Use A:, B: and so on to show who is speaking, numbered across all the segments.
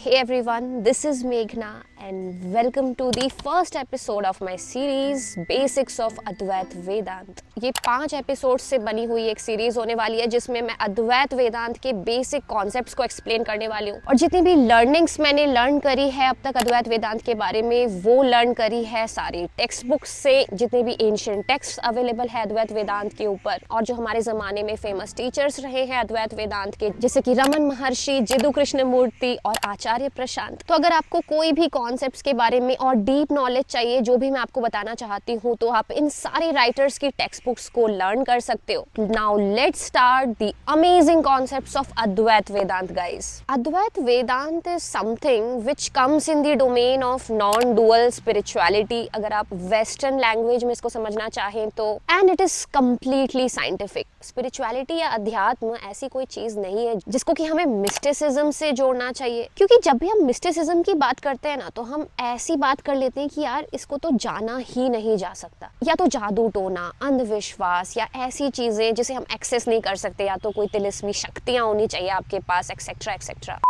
A: Hey everyone, this is Meghna and welcome to the first episode of my series Basics of Advait Vedant। ये 5 episode से बनी हुई एक series होने वाली है जिसमें मैं अद्वैत वेदांत के बेसिक कॉन्सेप्ट्स को एक्सप्लेन करने वाली हूँ और जितनी भी लर्निंग्स मैंने लर्न करी है अब तक अद्वैत वेदांत के बारे में वो लर्न करी है सारी टेक्स्ट बुक्स से, जितने भी एंशिएंट टेक्स्ट अवेलेबल है अद्वैत वेदांत के ऊपर और जो हमारे जमाने में फेमस टीचर्स रहे हैं अद्वैत वेदांत के, जैसे कि रमन महर्षि, जिदु कृष्णमूर्ति और आचार्य प्रशांत। तो अगर आपको कोई भी कॉन्सेप्ट्स के बारे में और डीप नॉलेज चाहिए जो भी मैं आपको बताना चाहती हूँ तो आप इन सारे राइटर्स की टेक्स्ट बुक्स को लर्न कर सकते हो। Now let's start the amazing concepts of Advaita Vedanta guys. Advaita Vedanta is something which comes in the domain of non dual spirituality, अगर आप वेस्टर्न लैंग्वेज में इसको समझना चाहें तो, and it is completely scientific. Spirituality या अध्यात्म ऐसी कोई चीज नहीं है जिसको कि हमें मिस्टिसिज्म से जोड़ना चाहिए, क्योंकि जब भी हम मिस्टिसिज्म की बात करते हैं ना तो हम ऐसी बात कर लेते हैं कि यार इसको तो जाना ही नहीं जा सकता, या तो जादू टोना, अंधविश्वास या ऐसी चीजें जिसे हम एक्सेस नहीं कर सकते, या तो कोई तिलिस्मी शक्तियां होनी चाहिए आपके पास, एक्सेट्रा एक्सेट्रा।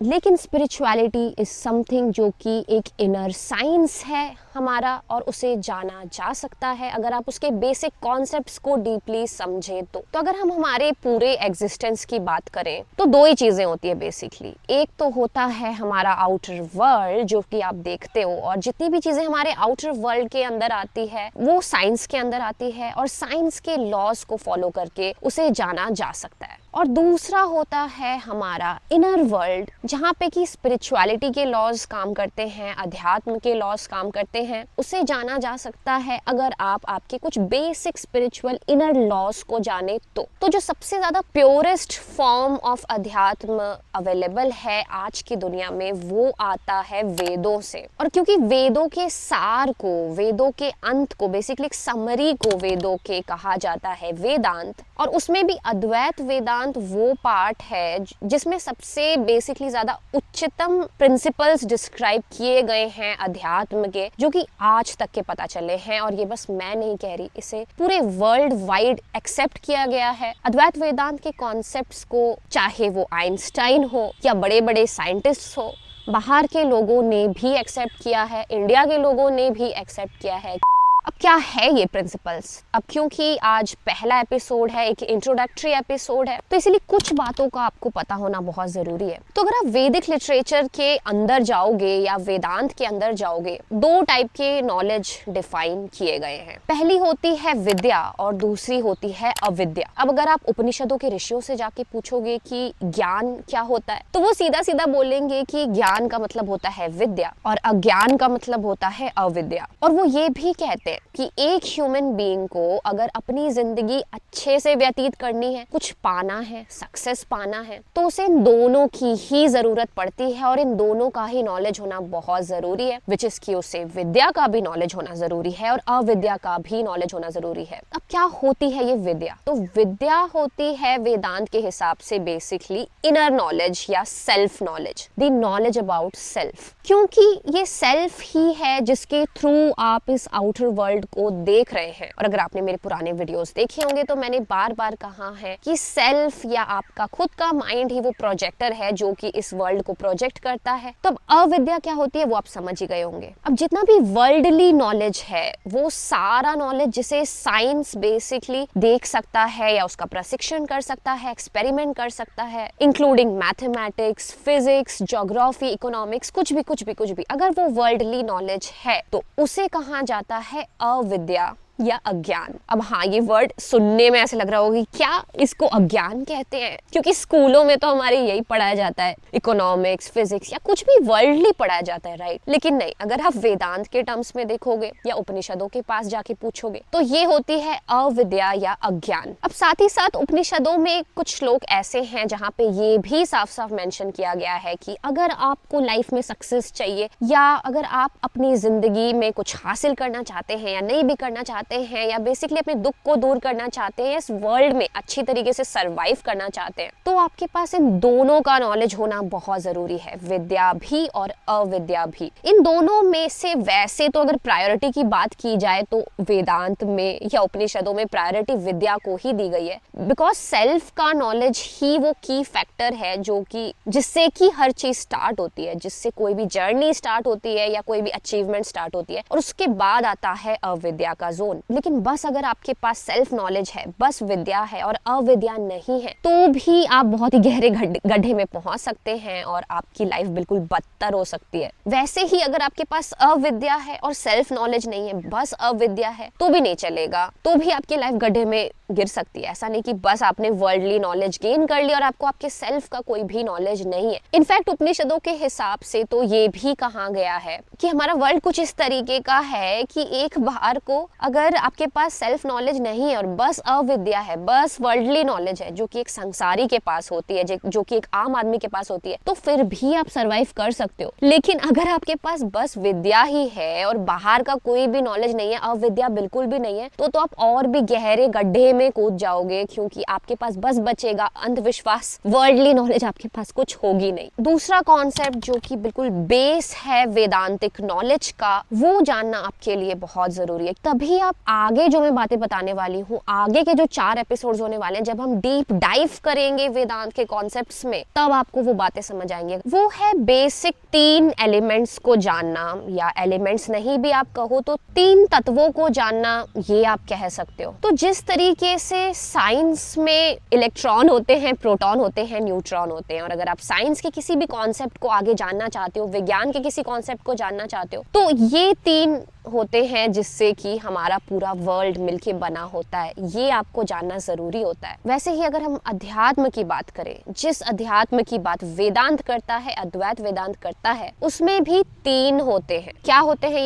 A: लेकिन स्पिरिचुअलिटी इज समथिंग जो कि एक इनर साइंस है हमारा और उसे जाना जा सकता है अगर आप उसके बेसिक कॉन्सेप्ट्स को डीपली समझें तो अगर हम हमारे पूरे एग्जिस्टेंस की बात करें तो दो ही चीजें होती है बेसिकली। एक तो होता है हमारा आउटर वर्ल्ड जो कि आप देखते हो, और जितनी भी चीजें हमारे आउटर वर्ल्ड के अंदर आती है वो साइंस के अंदर आती है और साइंस के लॉज को फॉलो करके उसे जाना जा सकता है। और दूसरा होता है हमारा इनर वर्ल्ड जहाँ पे कि स्पिरिचुअलिटी के लॉज काम करते हैं, अध्यात्म के लॉज काम करते हैं, उसे जाना जा सकता है अगर आप आपके कुछ बेसिक स्पिरिचुअल इनर लॉज को जाने तो जो सबसे ज्यादा प्योरेस्ट फॉर्म ऑफ अध्यात्म अवेलेबल है आज की दुनिया में वो आता है वेदों से। और क्योंकि वेदों के सार को, वेदों के अंत को, बेसिकली एक समरी को वेदों के कहा जाता है वेदांत, और उसमें भी अद्वैत वेदांत वो पार्ट है जिसमें सबसे बेसिकली ज्यादा उच्चतम प्रिंसिपल्स डिस्क्राइब किए गए हैं अध्यात्म के, जो कि आज तक के पता चले हैं। और ये बस मैं नहीं कह रही, इसे पूरे वर्ल्ड वाइड एक्सेप्ट किया गया है। अद्वैत वेदांत के कॉन्सेप्ट्स को चाहे वो आइंस्टाइन हो या बड़े बड़े साइंटिस्ट हो, बाहर के लोगों ने भी एक्सेप्ट किया है, इंडिया के लोगों ने भी एक्सेप्ट किया है। अब क्या है ये प्रिंसिपल्स? अब क्योंकि आज पहला एपिसोड है, एक इंट्रोडक्टरी एपिसोड है, तो इसीलिए कुछ बातों का आपको पता होना बहुत जरूरी है। तो अगर आप वैदिक लिटरेचर के अंदर जाओगे या वेदांत के अंदर जाओगे, दो टाइप के नॉलेज डिफाइन किए गए हैं। पहली होती है विद्या और दूसरी होती है अविद्या। अब अगर आप उपनिषदों के ऋषियों से जाके पूछोगे कि ज्ञान क्या होता है तो वो सीधा सीधा बोलेंगे कि ज्ञान का मतलब होता है विद्या और अज्ञान का मतलब होता है अविद्या। और वो ये भी कहते हैं कि एक ह्यूमन बीइंग को अगर अपनी जिंदगी अच्छे से व्यतीत करनी है, कुछ पाना है, सक्सेस पाना है, तो उसे इन दोनों की ही जरूरत पड़ती है और इन दोनों का ही नॉलेज होना बहुत जरूरी है, विच इज कि उसे विद्या का भी नॉलेज होना जरूरी है और अविद्या का भी नॉलेज होना जरूरी है। अब क्या होती है ये विद्या? तो विद्या होती है वेदांत के हिसाब से बेसिकली इनर नॉलेज या self knowledge, the knowledge about self, क्योंकि ये सेल्फ ही है जिसके थ्रू आप इस आउटर वर्ल्ड को देख रहे हैं। और अगर आपने मेरे पुराने वीडियोस देखे होंगे तो मैंने बार बार कहा है कि सेल्फ या आपका खुद का माइंड ही वो प्रोजेक्टर है जो कि इस वर्ल्ड को प्रोजेक्ट करता है। तो अब अविद्या क्या होती है वो आप समझ ही गए होंगे। अब जितना भी वर्ल्डली नॉलेज है वो सारा नॉलेज जिसे साइंस बेसिकली देख सकता है या उसका प्रशिक्षण कर सकता है, एक्सपेरिमेंट कर सकता है, including mathematics, physics, geography, economics, कुछ भी अगर वो वर्ल्डली नॉलेज है तो उसे कहा जाता है अविद्या या अज्ञान। अब हाँ, ये वर्ड सुनने में ऐसे लग रहा होगा कि क्या इसको अज्ञान कहते हैं, क्योंकि स्कूलों में तो हमारे यही पढ़ाया जाता है, इकोनॉमिक्स, फिजिक्स या कुछ भी वर्ल्डली पढ़ाया जाता है, राइट। लेकिन नहीं, अगर आप वेदांत के टर्म्स में देखोगे या उपनिषदों के पास जाके पूछोगे तो ये होती है अविद्या या अज्ञान। अब साथ ही साथ उपनिषदों में कुछ श्लोक ऐसे हैं जहाँ पे ये भी साफ साफ मेंशन किया गया है कि अगर आपको लाइफ में सक्सेस चाहिए या अगर आप अपनी जिंदगी में कुछ हासिल करना चाहते हैं या नहीं भी करना चाहते चाहते हैं या बेसिकली अपने दुख को दूर करना चाहते हैं, इस वर्ल्ड में अच्छी तरीके से सरवाइव करना चाहते हैं, तो आपके पास इन दोनों का नॉलेज होना बहुत जरूरी है, विद्या भी और अविद्या भी। इन दोनों में से वैसे तो अगर प्रायोरिटी की बात की जाए तो वेदांत में या उपनिषदों में प्रायोरिटी विद्या को ही दी गई है, बिकॉज सेल्फ का नॉलेज ही वो की फैक्टर है जो कि जिससे कि हर चीज स्टार्ट होती है, जिससे कोई भी जर्नी स्टार्ट होती है या कोई भी अचीवमेंट स्टार्ट होती है, और उसके बाद आता है अविद्या का जोन। लेकिन बस अगर आपके पास सेल्फ नॉलेज है, बस विद्या है और अविद्या नहीं है, तो भी आप बहुत ही गहरे गड्ढे में पहुंच सकते हैं और आपकी लाइफ बिल्कुल बदतर हो सकती है। वैसे ही अगर आपके पास अविद्या है और सेल्फ नॉलेज नहीं है, बस अविद्या है, तो भी नहीं चलेगा, तो भी आपकी लाइफ गड्ढे में गिर सकती है। ऐसा नहीं कि बस आपने वर्ल्डली नॉलेज गेन कर ली और आपको आपके सेल्फ का कोई भी नॉलेज नहीं है। इनफैक्ट उपनिषदों के हिसाब से तो ये भी कहा गया है कि हमारा वर्ल्ड कुछ इस तरीके का है कि एक बार को अगर आपके पास सेल्फ नॉलेज नहीं है और बस अविद्या है, बस वर्ल्डली नॉलेज है जो कि एक संसारी के पास होती है, जो कि एक आम आदमी के पास होती है, तो फिर भी आप सरवाइव कर सकते हो। लेकिन अगर आपके पास बस विद्या ही है और बाहर का कोई भी नॉलेज नहीं है, अविद्या बिल्कुल भी नहीं है, तो आप और भी गहरे गड्ढे में कूद जाओगे, क्योंकि आपके पास बस बचेगा अंधविश्वास, वर्ल्डली नॉलेज आपके पास कुछ होगी नहीं। दूसरा कॉन्सेप्ट जो कि बिल्कुल बेस है वेदांतिक नॉलेज का, वो जानना आपके लिए बहुत जरूरी है। तभी आप आगे जो मैं बातें बताने वाली हूँ, आगे के जो 4 एपिसोड्स होने वाले हैं, जब हम डीप डाइव करेंगे वेदांत के कॉन्सेप्ट्स में, तब आपको वो बातें समझ आएंगे। वो है बेसिक 3 एलिमेंट्स को जानना, या एलिमेंट्स नहीं भी आप कहो तो 3 तत्वों को जानना, ये आप कह सकते हो। तो जिस तरीके से साइंस में इलेक्ट्रॉन होते हैं, प्रोटॉन होते हैं, न्यूट्रॉन होते हैं, और अगर आप साइंस के किसी भी कॉन्सेप्ट को आगे जानना चाहते हो, विज्ञान के किसी कॉन्सेप्ट को जानना चाहते हो, तो ये 3 होते हैं जिससे कि हमारा पूरा वर्ल्ड मिलके बना होता है। ये आपको जानना जरूरी होता है। वैसे ही अगर हम अध्यात्म की बात करें, जिस अध्यात्म की बात वेदांत करता है, अद्वैत वेदांत करता है, उसमें भी 3 होते हैं। क्या होते हैं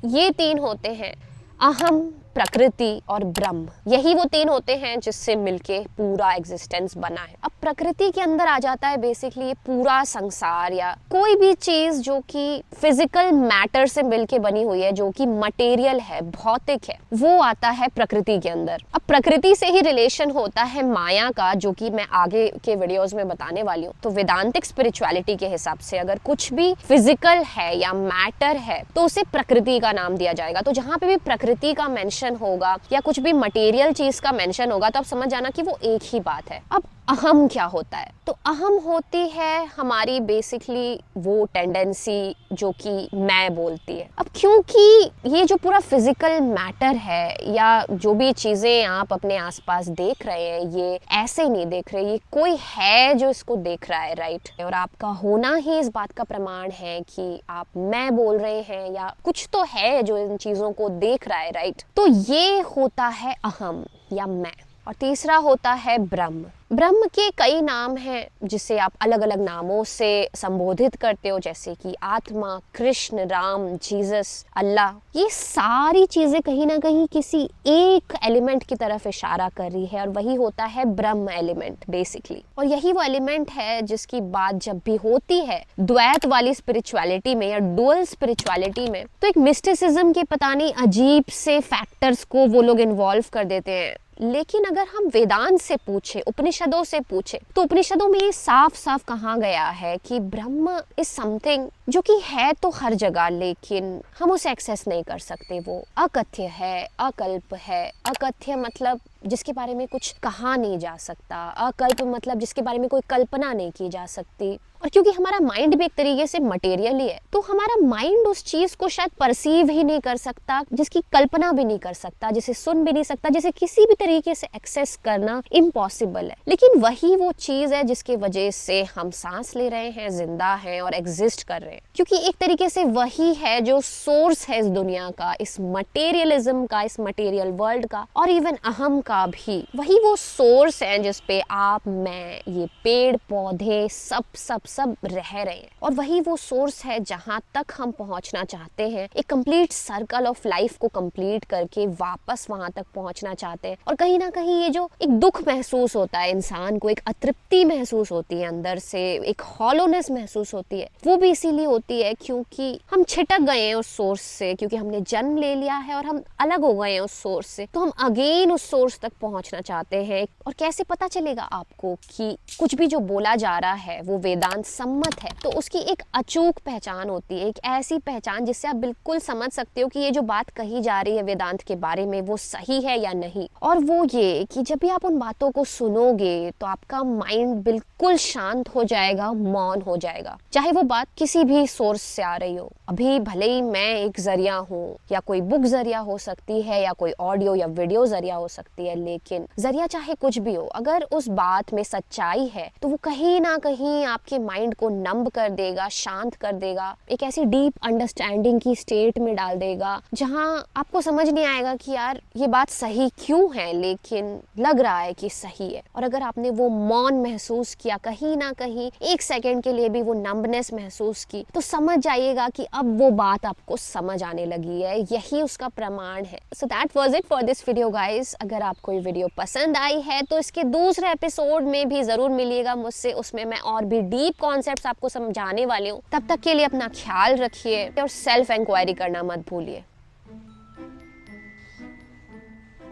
A: ये 3 होते हैं अहम, प्रकृति और ब्रह्म। यही वो 3 होते हैं जिससे मिलके पूरा एग्जिस्टेंस बना है। अब प्रकृति के अंदर आ जाता है बेसिकली पूरा संसार, या कोई भी चीज जो कि फिजिकल मैटर से मिलके बनी हुई है, जो कि मटेरियल है, भौतिक है, वो आता है प्रकृति के अंदर। अब प्रकृति से ही रिलेशन होता है माया का, जो कि मैं आगे के वीडियोस में बताने वाली हूँ। तो वेदांतिक स्पिरिचुअलिटी के हिसाब से अगर कुछ भी फिजिकल है या मैटर है, तो उसे प्रकृति का नाम दिया जाएगा। तो जहाँ पे भी प्रकृति का मेंशन होगा या कुछ भी मटेरियल चीज का मेंशन होगा, तो आप समझ जाना कि वो एक ही बात है। अब अहम क्या होता है? तो अहम होती है हमारी बेसिकली वो टेंडेंसी जो कि मैं बोलती है। अब क्योंकि ये जो पूरा फिजिकल मैटर है या जो भी चीजें आप अपने आसपास देख रहे हैं, ये ऐसे नहीं देख रहे, ये कोई है जो इसको देख रहा है, राइट? और आपका होना ही इस बात का प्रमाण है कि आप मैं बोल रहे हैं या कुछ तो है जो इन चीजों को देख रहा है, राइट? तो ये होता है अहम या मैं। और तीसरा होता है ब्रह्म। ब्रह्म के कई नाम हैं जिसे आप अलग अलग नामों से संबोधित करते हो, जैसे कि आत्मा, कृष्ण, राम, जीसस, अल्लाह। ये सारी चीजें कहीं ना कहीं किसी एक एलिमेंट की तरफ इशारा कर रही है, और वही होता है ब्रह्म एलिमेंट बेसिकली। और यही वो एलिमेंट है जिसकी बात जब भी होती है द्वैत वाली स्पिरिचुअलिटी में या डुअल स्पिरिचुअलिटी में, तो एक मिस्टिसिज्म के पता नहीं अजीब से फैक्टर्स को वो लोग इन्वॉल्व कर देते हैं। लेकिन अगर हम वेदांत से पूछे, उपनिषदों से पूछे, तो उपनिषदों में ये साफ साफ कहा गया है कि ब्रह्म इज समथिंग जो कि है तो हर जगह, लेकिन हम उसे एक्सेस नहीं कर सकते। वो अकथ्य है, अकल्प है। अकथ्य मतलब जिसके बारे में कुछ कहा नहीं जा सकता, अकल्प मतलब जिसके बारे में कोई कल्पना नहीं की जा सकती। और क्योंकि हमारा माइंड भी एक तरीके से मटेरियल ही है, तो हमारा माइंड उस चीज को शायद परसीव ही नहीं कर सकता, जिसकी कल्पना भी नहीं कर सकता, जिसे सुन भी नहीं सकता, जिसे किसी भी तरीके से एक्सेस करना इम्पॉसिबल है। लेकिन वही वो चीज है जिसकी वजह से हम सांस ले रहे हैं, जिंदा हैं और एग्जिस्ट कर रहे हैं, क्योंकि एक तरीके से वही है जो सोर्स है इस दुनिया का, इस मटेरियलिज्म का, इस मटेरियल वर्ल्ड का, और इवन अहम का भी। वही वो सोर्स है जिसपे आप, मैं, ये पेड़ पौधे सब सब रह रहे हैं, और वही वो सोर्स है जहाँ तक हम पहुँचना चाहते हैं। एक कंप्लीट सर्कल ऑफ लाइफ को कंप्लीट करके वापस वहां तक पहुंचना चाहते हैं। और कहीं ना कहीं ये जो एक दुख महसूस होता है इंसान को, एक अतृप्ति महसूस होती है अंदर से, एक हॉलोनेस महसूस होती है, वो भी इसीलिए होती है क्योंकि हम छिटक गए हैं उस सोर्स से, क्योंकि हमने जन्म ले लिया है और हम अलग हो गए हैं उस सोर्स से। तो हम अगेन उस सोर्स तक पहुंचना चाहते हैं। और कैसे पता चलेगा आपको कि कुछ भी जो बोला जा रहा है वो वेदांत सम्मत है? तो उसकी एक अचूक पहचान होती है, एक ऐसी पहचान जिससे आप बिल्कुल समझ सकते हो कि ये जो बात कही जा रही है वेदांत के बारे में वो सही है या नहीं। और वो ये कि जब भी आप उन बातों को सुनोगे तो आपका माइंड बिल्कुल शांत हो जाएगा, मौन हो जाएगा, चाहे वो बात किसी भी सोर्स से आ रही हो। अभी भले ही मैं एक जरिया हूँ, या कोई बुक जरिया हो सकती है, या कोई ऑडियो या वीडियो जरिया हो सकती है, लेकिन जरिया चाहे कुछ भी हो, अगर उस बात में सच्चाई है तो वो कहीं ना कहीं आपके माइंड को नंब कर देगा, शांत कर देगा, एक ऐसी डीप अंडरस्टैंडिंग की स्टेट में डाल देगा जहां आपको समझ नहीं आएगा कि यार ये बात सही क्यों है, लेकिन लग रहा है कि सही है। और अगर आपने वो मौन महसूस किया, कहीं ना कहीं एक सेकंड के लिए भी वो नंबनेस महसूस की, तो समझ जाइएगा कि अब वो बात आपको समझ आने लगी है। यही उसका प्रमाण है। So that was it for this video guys. अगर आपको ये वीडियो पसंद आई है तो इसके दूसरे एपिसोड में भी जरूर मिलिएगा मुझसे, उसमें मैं और भी डीप कॉन्सेप्ट्स आपको समझाने वाली हूँ। तब तक के लिए अपना ख्याल रखिए और सेल्फ इंक्वायरी करना मत भूलिए।